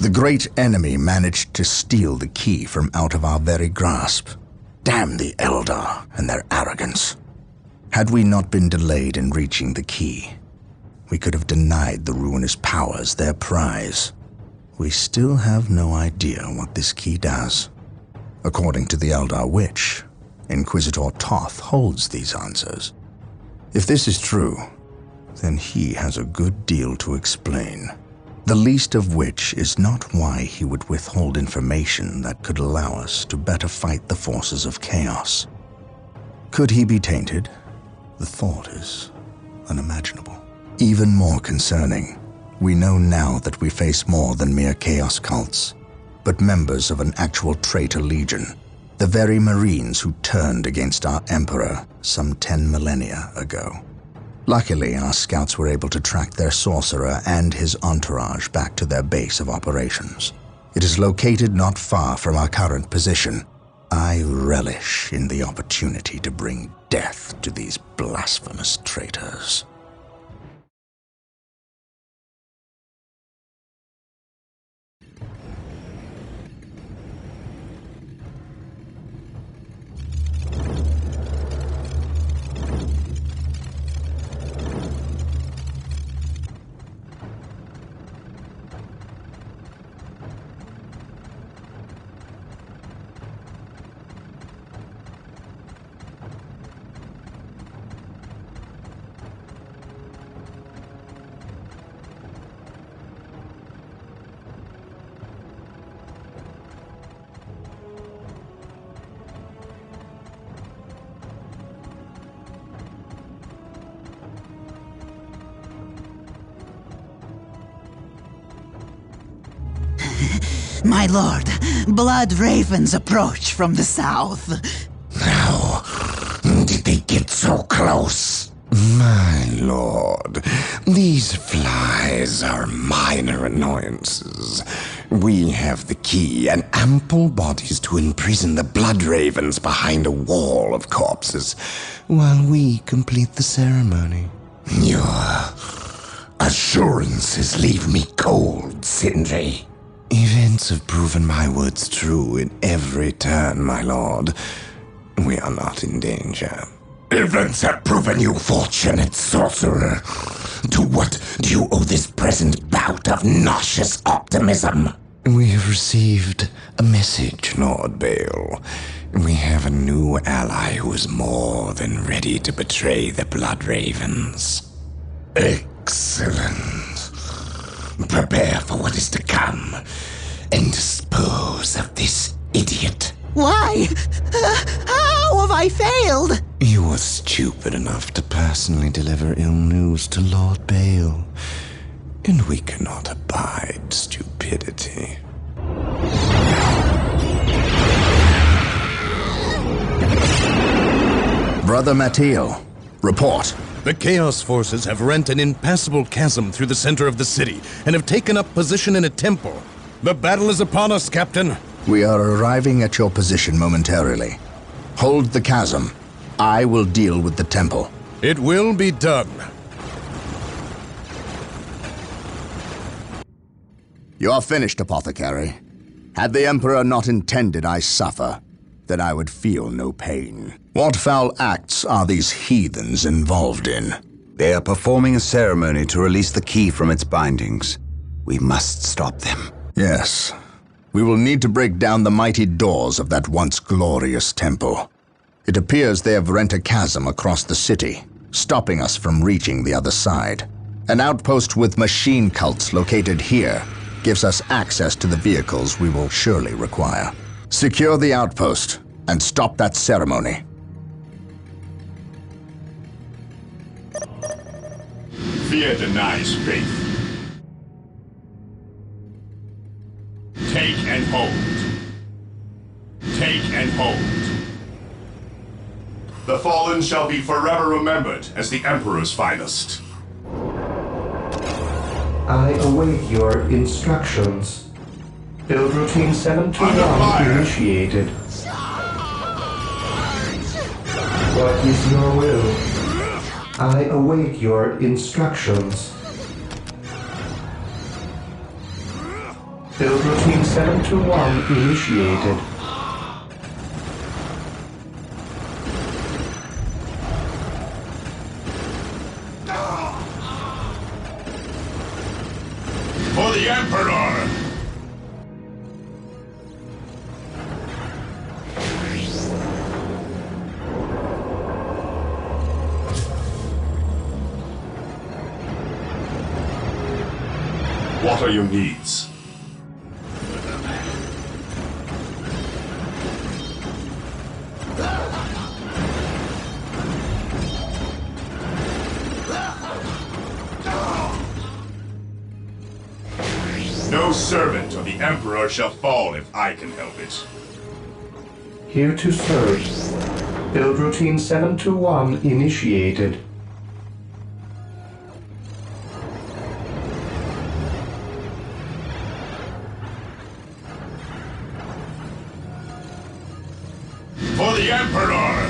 The great enemy managed to steal the key from out of our very grasp. Damn the Eldar and their arrogance. Had we not been delayed in reaching the key, we could have denied the ruinous powers their prize. We still have no idea what this key does. According to the Eldar Witch, Inquisitor Toth holds these answers. If this is true, then he has a good deal to explain. The least of which is not why he would withhold information that could allow us to better fight the forces of chaos. Could he be tainted? The thought is unimaginable. Even more concerning, we know now that we face more than mere chaos cults, but members of an actual traitor legion, the very Marines who turned against our Emperor some 10 millennia ago. Luckily, our scouts were able to track their sorcerer and his entourage back to their base of operations. It is located not far from our current position. I relish in the opportunity to bring death to these blasphemous traitors. My lord, blood ravens approach from the south. How did they get so close? My lord, these flies are minor annoyances. We have the key and ample bodies to imprison the blood ravens behind a wall of corpses, while we complete the ceremony. Your assurances leave me cold, Sindri. Events have proven my words true in every turn, my lord. We are not in danger. Events have proven you fortunate, sorcerer. To what do you owe this present bout of nauseous optimism? We have received a message, Lord Bale. We have a new ally who is more than ready to betray the Blood Ravens. Excellent. Prepare for what is to come, and dispose of this idiot. Why? How have I failed? You were stupid enough to personally deliver ill news to Lord Bale, and we cannot abide stupidity. Brother Mateo, report. The Chaos Forces have rent an impassable chasm through the center of the city and have taken up position in a temple. The battle is upon us, Captain. We are arriving at your position momentarily. Hold the chasm. I will deal with the temple. It will be done. You are finished, Apothecary. Had the Emperor not intended I suffer, then I would feel no pain. What foul acts are these heathens involved in? They are performing a ceremony to release the key from its bindings. We must stop them. Yes. We will need to break down the mighty doors of that once glorious temple. It appears they have rent a chasm across the city, stopping us from reaching the other side. An outpost with machine cults located here gives us access to the vehicles we will surely require. Secure the outpost and stop that ceremony. Fear denies faith. Take and hold. Take and hold. The fallen shall be forever remembered as the Emperor's finest. I await your instructions. Build routine 721 initiated. What is your will? I await your instructions. Build routine 721 initiated. For the Emperor! What are your needs? No servant of the Emperor shall fall if I can help it. Here to serve. Build routine 721 initiated. For the Emperor!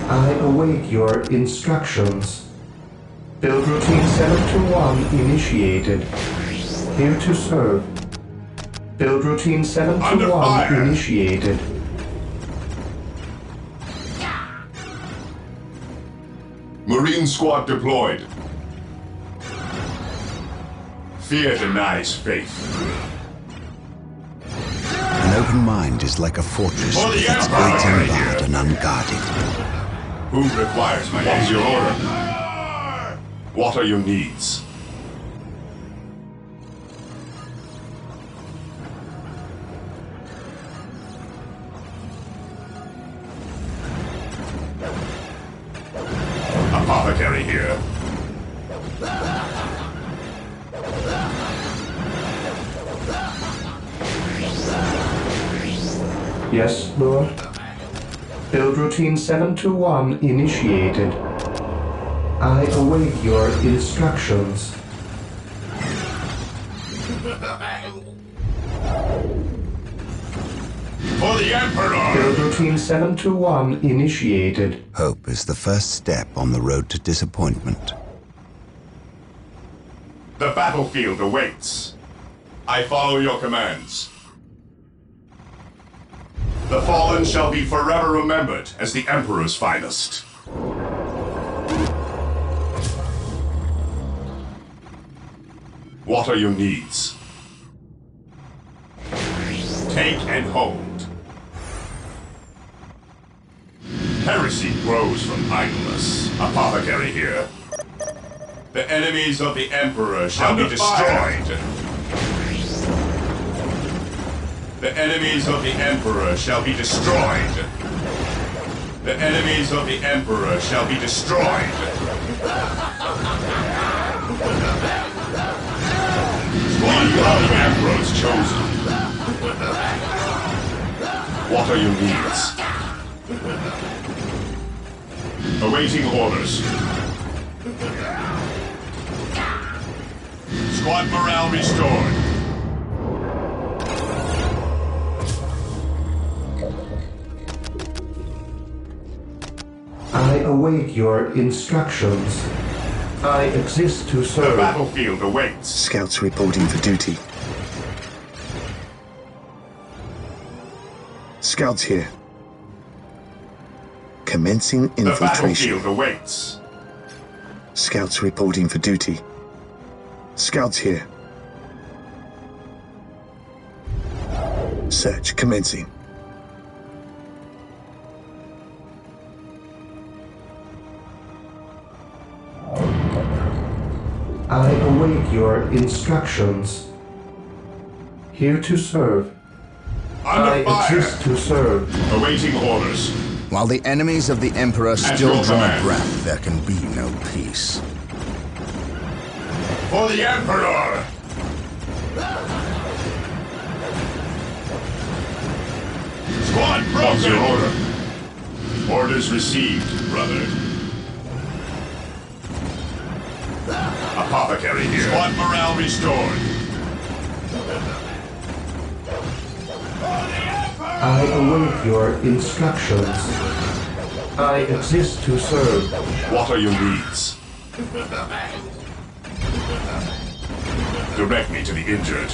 I await your instructions. Build routine 721 initiated. Here to serve. Build routine 721 initiated. Marine squad deployed. Fear denies faith. An open mind is like a fortress For the with its Empire! gates unbarred and unguarded. Who requires my aid? What's your order? What are your needs? Apothecary here. Yes, Lord. Build routine 721 initiated. I await your instructions. For the Emperor! Build routine 721 initiated. Hope is the first step on the road to disappointment. The battlefield awaits. I follow your commands. The fallen shall be forever remembered as the Emperor's finest. What are your needs? Take and hold. Heresy grows from idleness. Apothecary here. The enemies of the Emperor shall be destroyed. The enemies of the Emperor shall be destroyed. The enemies of the Emperor shall be destroyed. We are the Emperor's chosen. What are your needs? Awaiting orders. Squad morale restored. I await your instructions. I exist to The serve. battlefield awaits. Scouts reporting for duty. Scouts here. Commencing The infiltration. battlefield awaits. Scouts reporting for duty. Scouts here. Search commencing. I await your instructions. Here to serve. Under I fire. exist to serve. Awaiting orders. While the enemies of the Emperor your still draw command. breath, there can be no peace. For the Emperor! Squad broken! What's your order? Orders received, brother. Apothecary here. Squad morale restored. I await your instructions. I exist to serve. What are your needs? Direct me to the injured.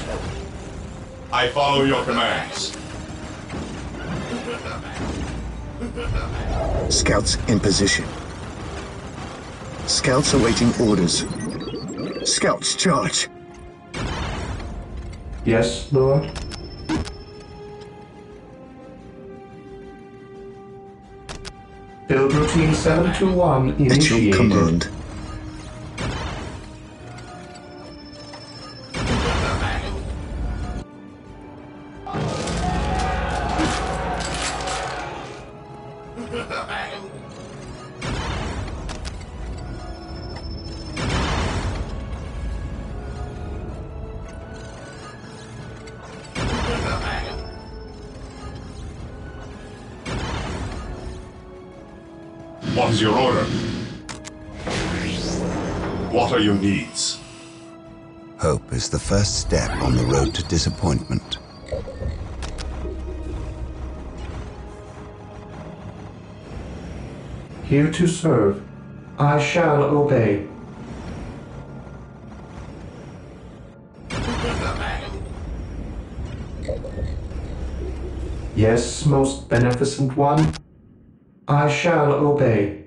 I follow your commands. Scouts in position. Scouts awaiting orders. Scouts charge. Yes, Lord? Build routine 721 At your initiated. command. What is your order? What are your needs? Hope is the first step on the road to disappointment. Here to serve. I shall obey. Yes, most beneficent one. I shall obey.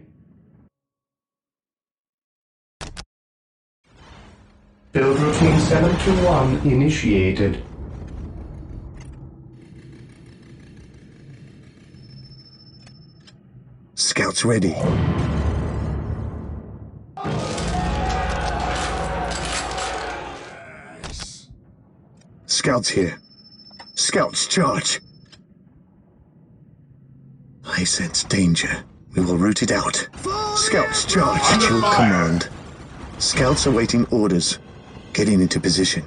Build routine 721 initiated. Scouts ready. Scouts here. Scouts charge. I sense danger. We will root it out. Scouts charge. At your command. Scouts awaiting orders. Getting into position.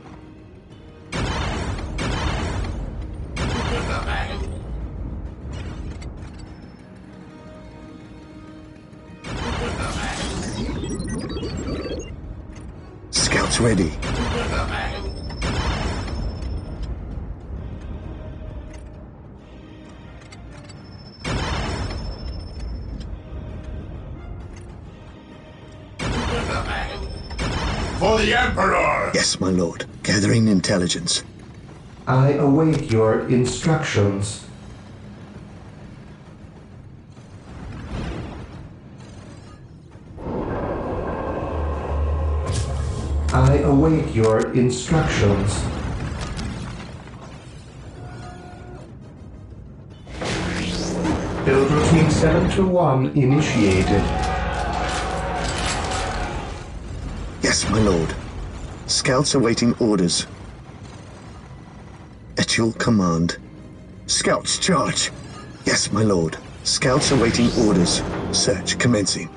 Scouts ready. For the Emperor! Yes, my lord. Gathering intelligence. I await your instructions. I await your instructions. Build routine 721 initiated. Yes, my lord. Scouts awaiting orders. At your command. Scouts charge. Yes, my lord. Scouts awaiting orders. Search commencing.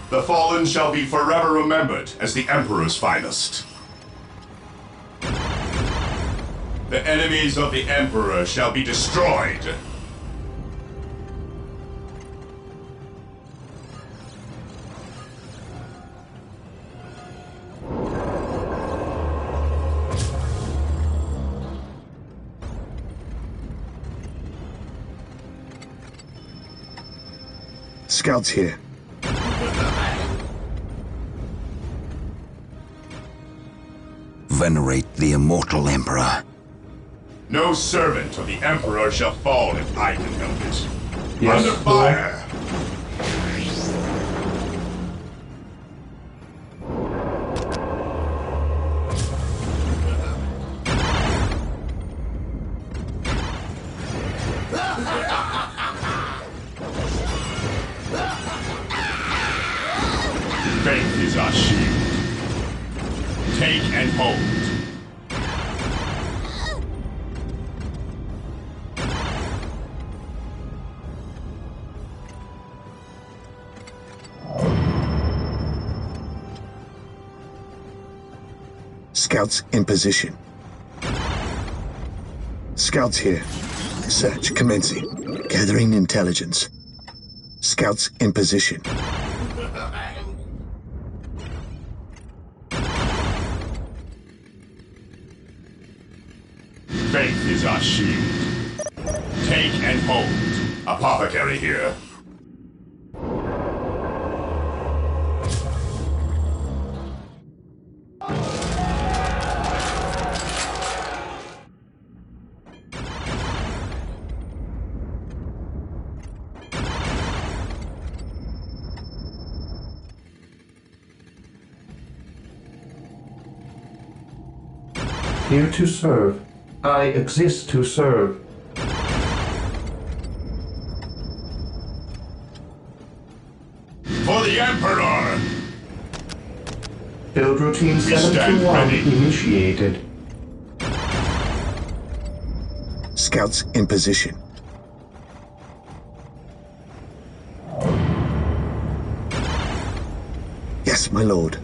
The fallen shall be forever remembered as the Emperor's finest. The enemies of the Emperor shall be destroyed. Scouts here. Venerate the immortal Emperor. No servant of the Emperor shall fall if I can help it. Yes, Under fire! Faith is our shield. Take and hold. Scouts in position. Scouts here. Search commencing. Gathering intelligence. Scouts in position. Faith is our shield. Take and hold. Apothecary here. Here to serve. I exist to serve. For the Emperor! Build routine stand 721 ready. initiated. Scouts in position. Yes, my lord.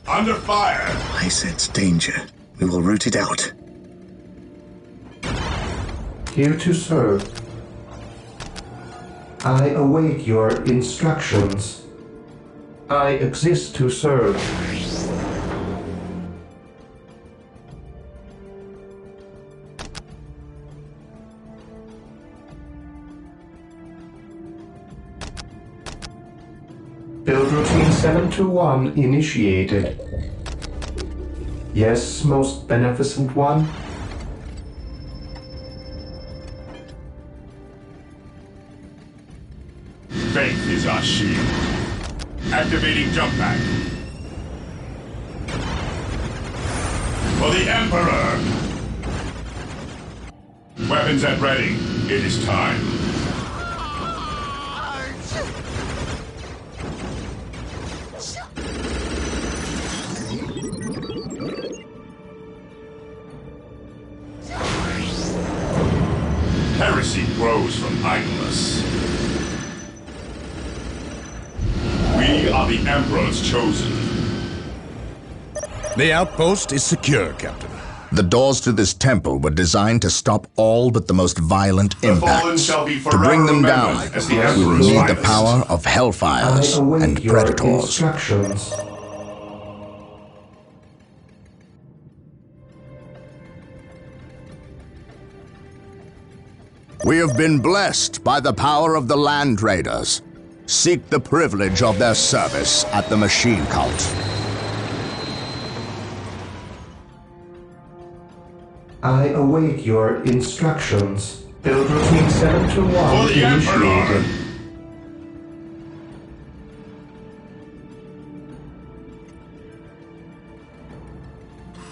Under fire! I sense danger. We will root it out. Here to serve. I await your instructions. I exist to serve. Build routine 721 initiated. Yes, most beneficent one. Faith is our shield. Activating jump pack. For the Emperor! Weapons at ready. It is time. Heresy grows from idleness. We are the Emperor's chosen. The outpost is secure, Captain. The doors to this temple were designed to stop all but the most violent The fallen impacts. shall be To bring them down, remembered as the we will Emperor's need the finest. power of I hellfires await and your predators. instructions. We have been blessed by the power of the Land Raiders. Seek the privilege of their service at the Machine Cult. I await your instructions. Build routine 721 For the Emperor! initiated.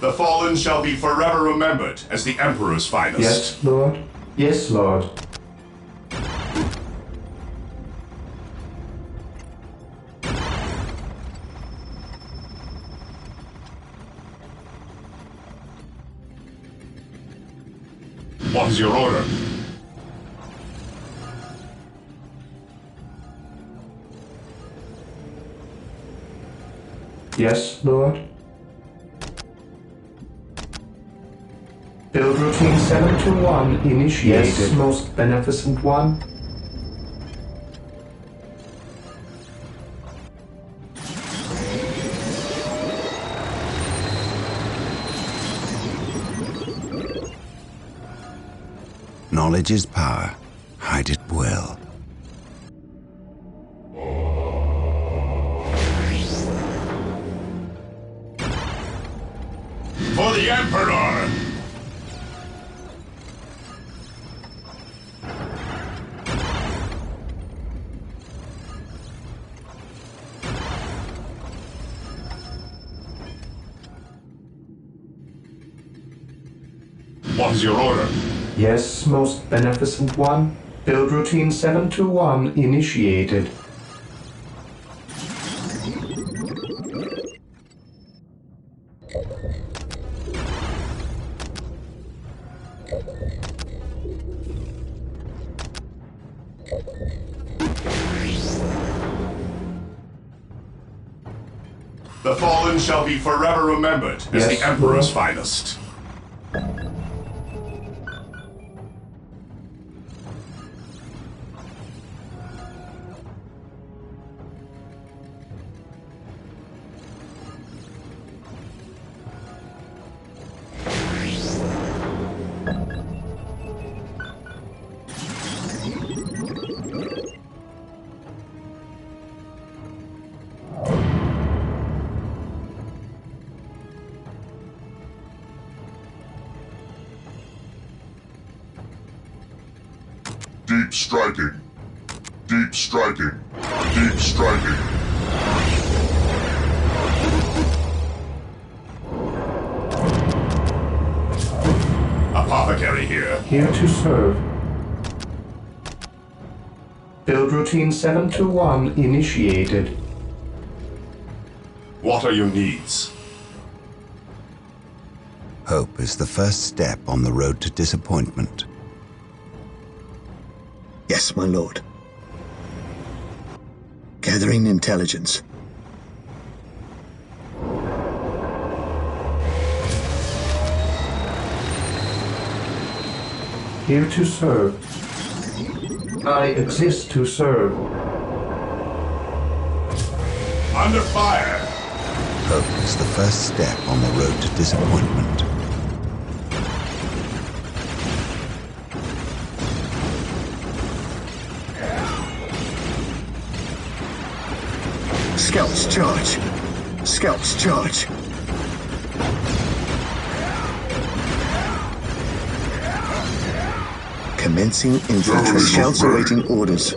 The fallen shall be forever remembered as the Emperor's finest. Yes, Lord. Yes, Lord. What is your order? Yes, Lord. Build routine 721 initiated. Yes, most beneficent one. Knowledge is power. Hide it well. For the Emperor! What is your order? Yes, most beneficent one. Build routine 721 initiated. The fallen shall be forever remembered as Yes, the Emperor's Lord. finest. striking. Deep striking. Deep striking. Apothecary here. Here to serve. Build routine 721 initiated. What are your needs? Hope is the first step on the road to disappointment. Yes, my lord. Gathering intelligence. Here to serve. I exist to serve. Under fire! Hope is the first step on the road to disappointment. Scouts charge. Scouts charge. Commencing infantry. Scouts awaiting orders.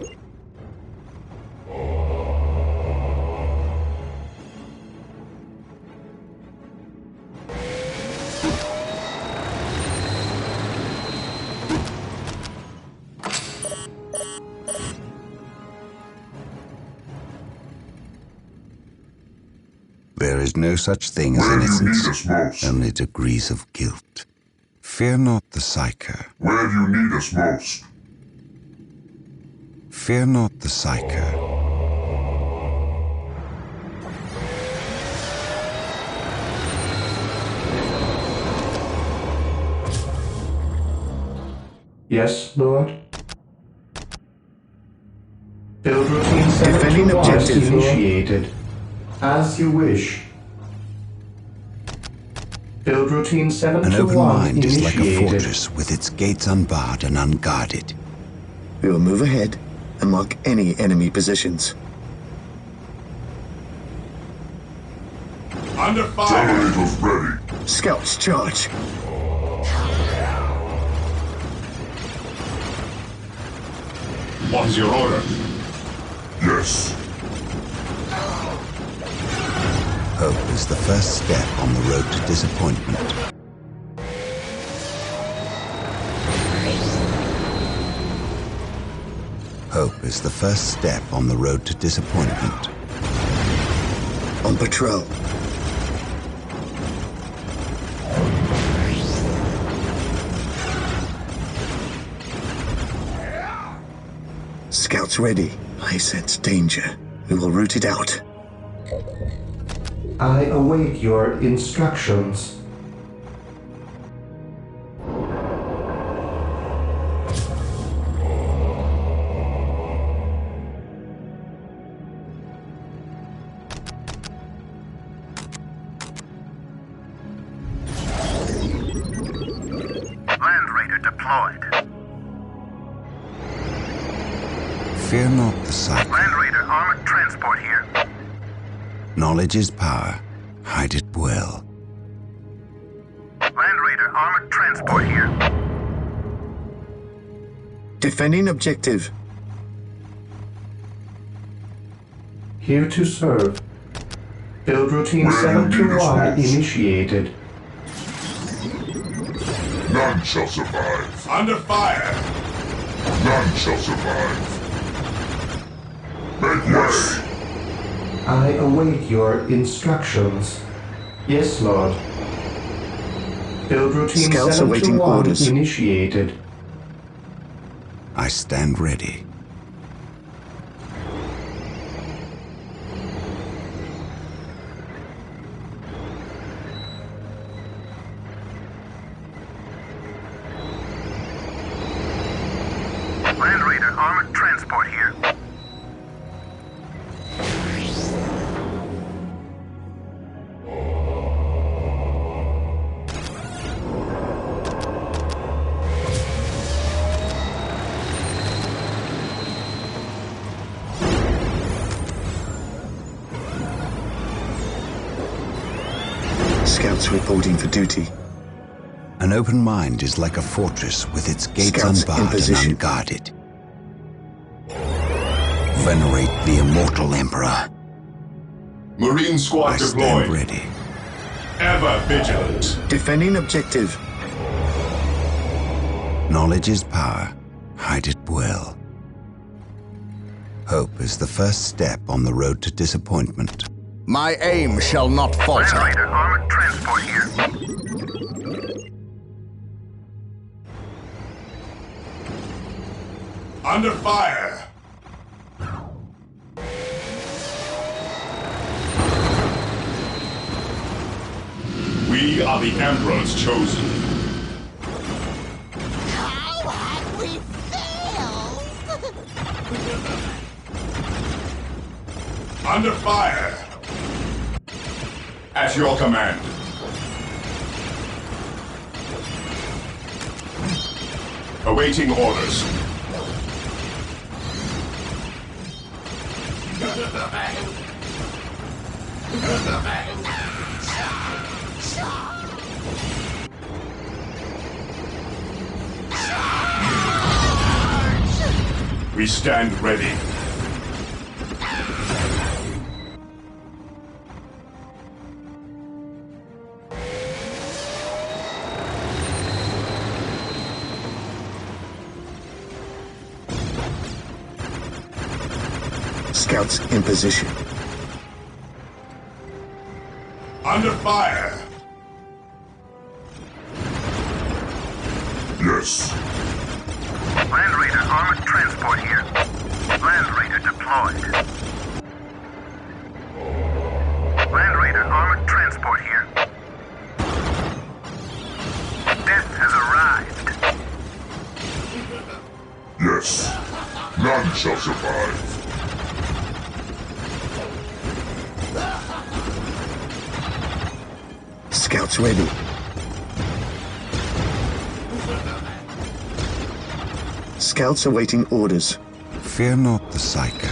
There is no such thing as Where do you innocence, need us most? only degrees of guilt. Fear not the psyker. Where do you need us most? Fear not the psyker. Yes, Lord. Build routine Defending 721 objective, Lord. initiated. As you wish. Build routine An 721 open mind is like a initiated. fortress with its gates unbarred and unguarded. We will move ahead and mark any enemy positions. Under fire! Generators ready. Scouts charge. What is your order? Yes. Hope is the first step on the road to disappointment. Hope is the first step on the road to disappointment. On patrol. Scouts ready. I sense danger. We will root it out. I await your instructions. Land Raider deployed. Fear not the psyker. Land Raider armored transport here. Knowledge is power. Hide it well. Land Raider armored transport here. Defending objective. Here to serve. Build routine Where you need us 721 most. initiated. None shall survive. Under fire! None shall survive. Make way! I await your instructions. Yes, Lord. Build routine Scouts awaiting 721 orders. initiated. I stand ready. Land Raider armored transport here. Scouts reporting for duty. An open mind is like a fortress with its gates Scouts in unbarred and position. unguarded. Venerate the immortal Emperor. Marine squad I deployed. stand ready. Ever vigilant. Defending objective. Knowledge is power. Hide it well. Hope is the first step on the road to disappointment. My aim shall not falter. Land Raider armored transport here. Under fire. We are the Emperor's chosen. How have we failed? Under fire. At your command. Awaiting orders. We stand ready. Scouts in position. Under fire. Yes. Land Raider armored transport here. Land Raider deployed. Land Raider armored transport here. Death has arrived. Yes. None shall survive. Scouts ready. Scouts awaiting orders. Fear not the Psycho.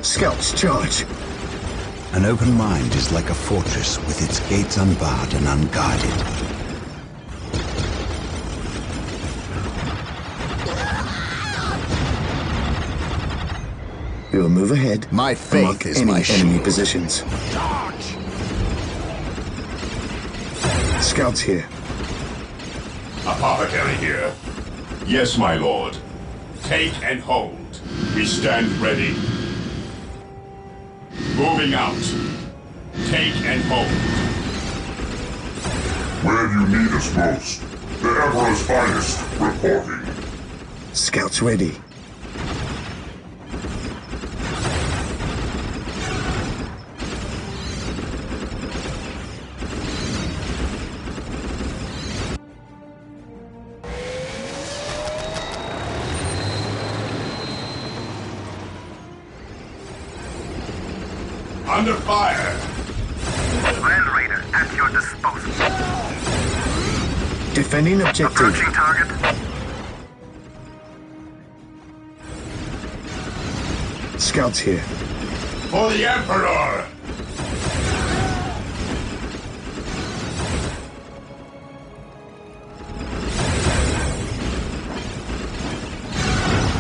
Scouts charge. An open mind is like a fortress with its gates unbarred and unguarded. We will move ahead. My and faith mark is any my enemy shield. positions. Scouts here. Apothecary here. Yes, my lord. Take and hold. We stand ready. Moving out. Take and hold. Where you need us most. The Emperor's finest reporting. Scouts ready. Under fire. Land Raider at your disposal. Defending objective. Approaching target. Scouts here. For the Emperor.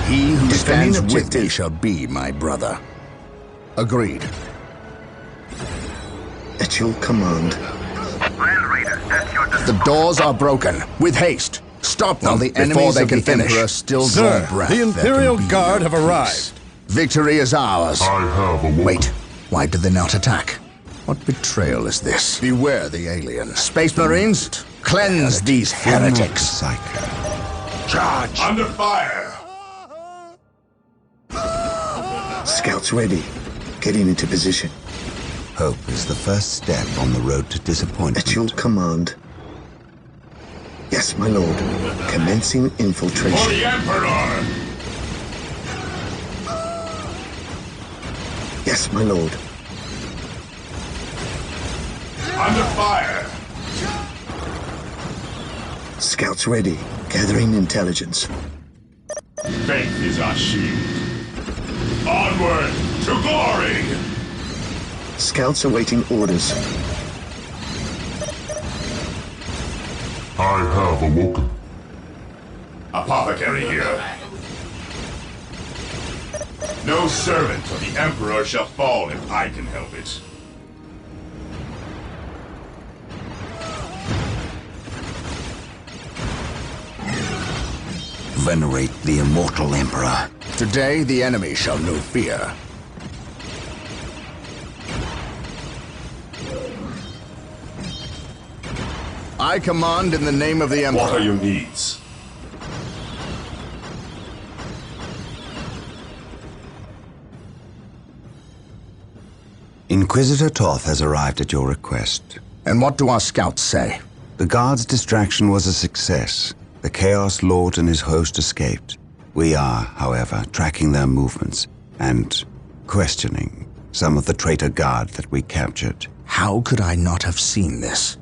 He who Defending stands with me objective. shall be my brother. Agreed. At your command. Land Raider at your disposal. The doors are broken. With haste. Stop them the before enemies they of can the finish. Emperor Still Sir, draw breath. the There Imperial can be Guard no have arrived. peace. Victory is ours. I have a Wait, why did they not attack? What betrayal is this? Beware the alien. Space Marines, cleanse these Fear not the heretics. Psycho. Charge! Under fire. Scouts ready. Getting into position. Hope is the first step on the road to disappointment. At your command. Yes, my lord. Commencing For infiltration. the Emperor. Yes, my lord. Under fire. Scouts ready. Gathering intelligence. Faith is our shield. Onward to glory. Scouts awaiting orders. I have awoken. Apothecary here. No servant of the Emperor shall fall if I can help it. Venerate the immortal Emperor. Today the enemy shall know fear. I command in the name of the Emperor. What are your needs? Inquisitor Toth has arrived at your request. And what do our scouts say? The guard's distraction was a success. The Chaos Lord and his host escaped. We are, however, tracking their movements and questioning some of the traitor guard that we captured. How could I not have seen this?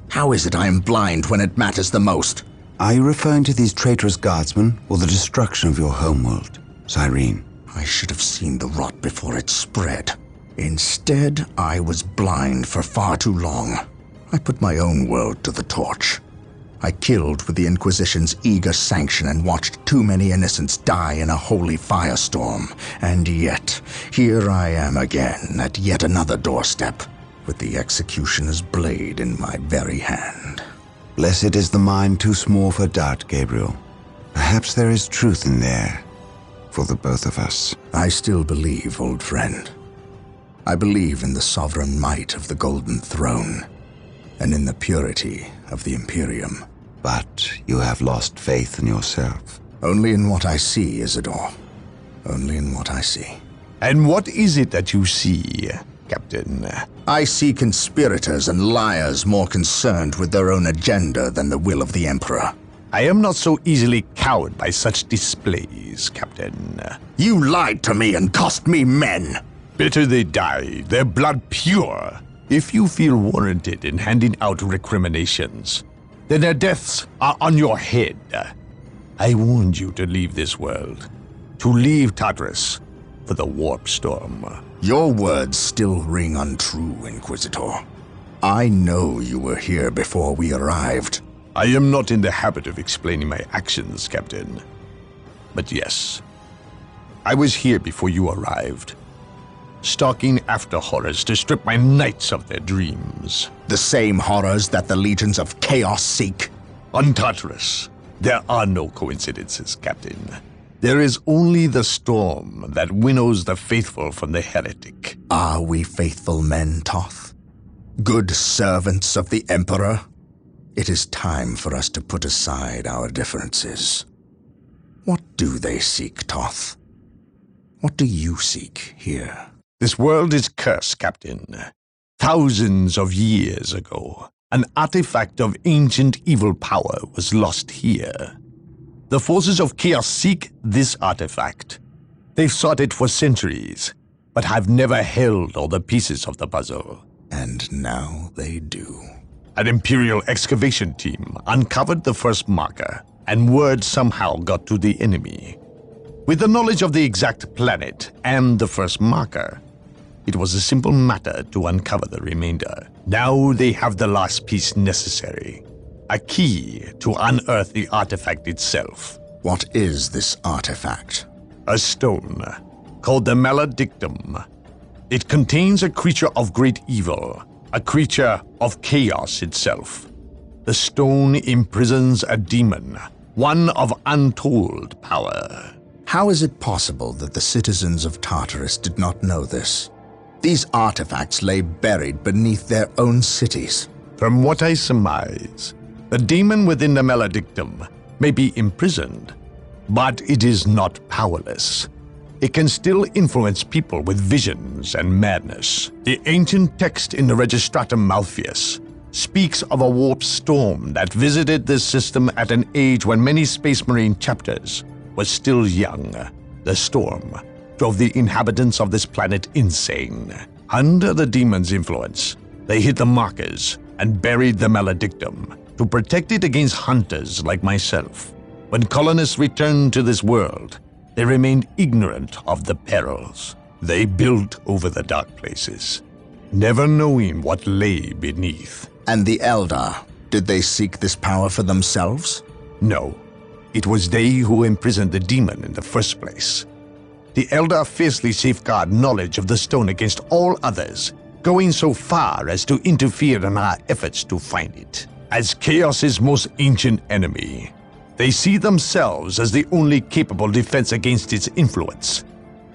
How is it I am blind when it matters the most? Are you referring to these traitorous guardsmen or the destruction of your homeworld, Cyrene? I should have seen the rot before it spread. Instead, I was blind for far too long. I put my own world to the torch. I killed with the Inquisition's eager sanction and watched too many innocents die in a holy firestorm. And yet, here I am again at yet another doorstep, with the executioner's blade in my very hand. Blessed is the mind too small for doubt, Gabriel. Perhaps there is truth in there, for the both of us. I still believe, old friend. I believe in the sovereign might of the Golden Throne, and in the purity of the Imperium. But you have lost faith in yourself. Only in what I see, Isidore. Only in what I see. And what is it that you see, Captain? I see conspirators and liars more concerned with their own agenda than the will of the Emperor. I am not so easily cowed by such displays, Captain. You lied to me and cost me men! Better they die, their blood pure. If you feel warranted in handing out recriminations, then their deaths are on your head. I warned you to leave this world, to leave Tartarus for the warp storm. Your words still ring untrue, Inquisitor. I know you were here before we arrived. I am not in the habit of explaining my actions, Captain. But yes, I was here before you arrived, stalking after horrors to strip my knights of their dreams. The same horrors that the legions of chaos seek. On Tartarus, there are no coincidences, Captain. There is only the storm that winnows the faithful from the heretic. Are we faithful men, Toth? Good servants of the Emperor? It is time for us to put aside our differences. What do they seek, Toth? What do you seek here? This world is cursed, Captain. Thousands of years ago, an artifact of ancient evil power was lost here. The forces of chaos seek this artifact. They've sought it for centuries, but have never held all the pieces of the puzzle. And now they do. An Imperial excavation team uncovered the first marker, and word somehow got to the enemy. With the knowledge of the exact planet and the first marker, it was a simple matter to uncover the remainder. Now they have the last piece necessary. A key to unearth the artifact itself. What is this artifact? A stone, called the Maledictum. It contains a creature of great evil, a creature of chaos itself. The stone imprisons a demon, one of untold power. How is it possible that the citizens of Tartarus did not know this? These artifacts lay buried beneath their own cities. From what I surmise, the demon within the Maledictum may be imprisoned, but it is not powerless. It can still influence people with visions and madness. The ancient text in the Registratum Malpheus speaks of a warp storm that visited this system at an age when many Space Marine chapters were still young. The storm drove the inhabitants of this planet insane. Under the demon's influence, they hid the markers and buried the Maledictum to protect it against hunters like myself. When colonists returned to this world, they remained ignorant of the perils. They built over the dark places, never knowing what lay beneath. And the Eldar, did they seek this power for themselves? No, it was they who imprisoned the demon in the first place. The Elder fiercely safeguard knowledge of the stone against all others, going so far as to interfere in our efforts to find it. As Chaos's most ancient enemy, they see themselves as the only capable defense against its influence,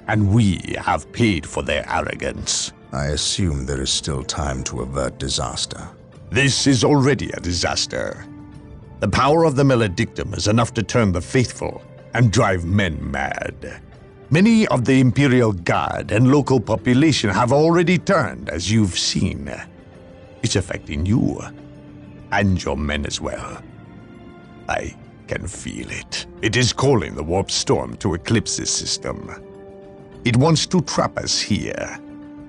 and we have paid for their arrogance. I assume there is still time to avert disaster. This is already a disaster. The power of the Maledictum is enough to turn the faithful and drive men mad. Many of the Imperial Guard and local population have already turned, as you've seen. It's affecting you, and your men as well. I can feel it. It is calling the warp storm to eclipse this system. It wants to trap us here,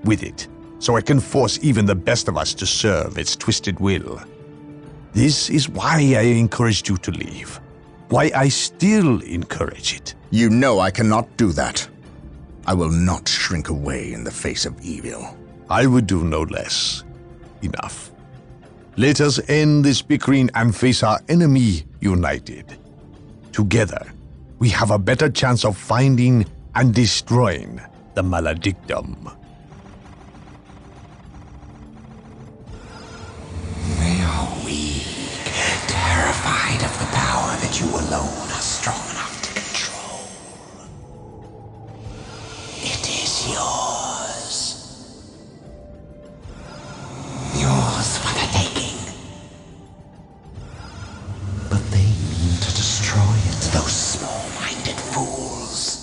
with it, so it can force even the best of us to serve its twisted will. This is why I encouraged you to leave. Why I still encourage it. You know I cannot do that. I will not shrink away in the face of evil. I would do no less. Enough. Let us end this bickering and face our enemy united. Together, we have a better chance of finding and destroying the Maledictum. They are weak, terrified of the power that you alone are strong enough to control. It is yours. Yours for the taking. But they mean to destroy it, those small-minded fools.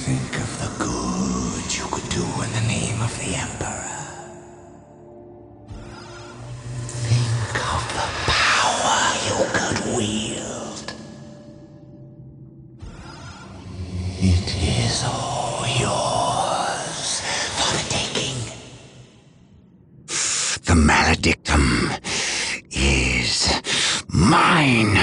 Think of the good you could do in the name of the Emperor. Think of the power you could wield. It is all yours for the taking. The Maledictum is mine.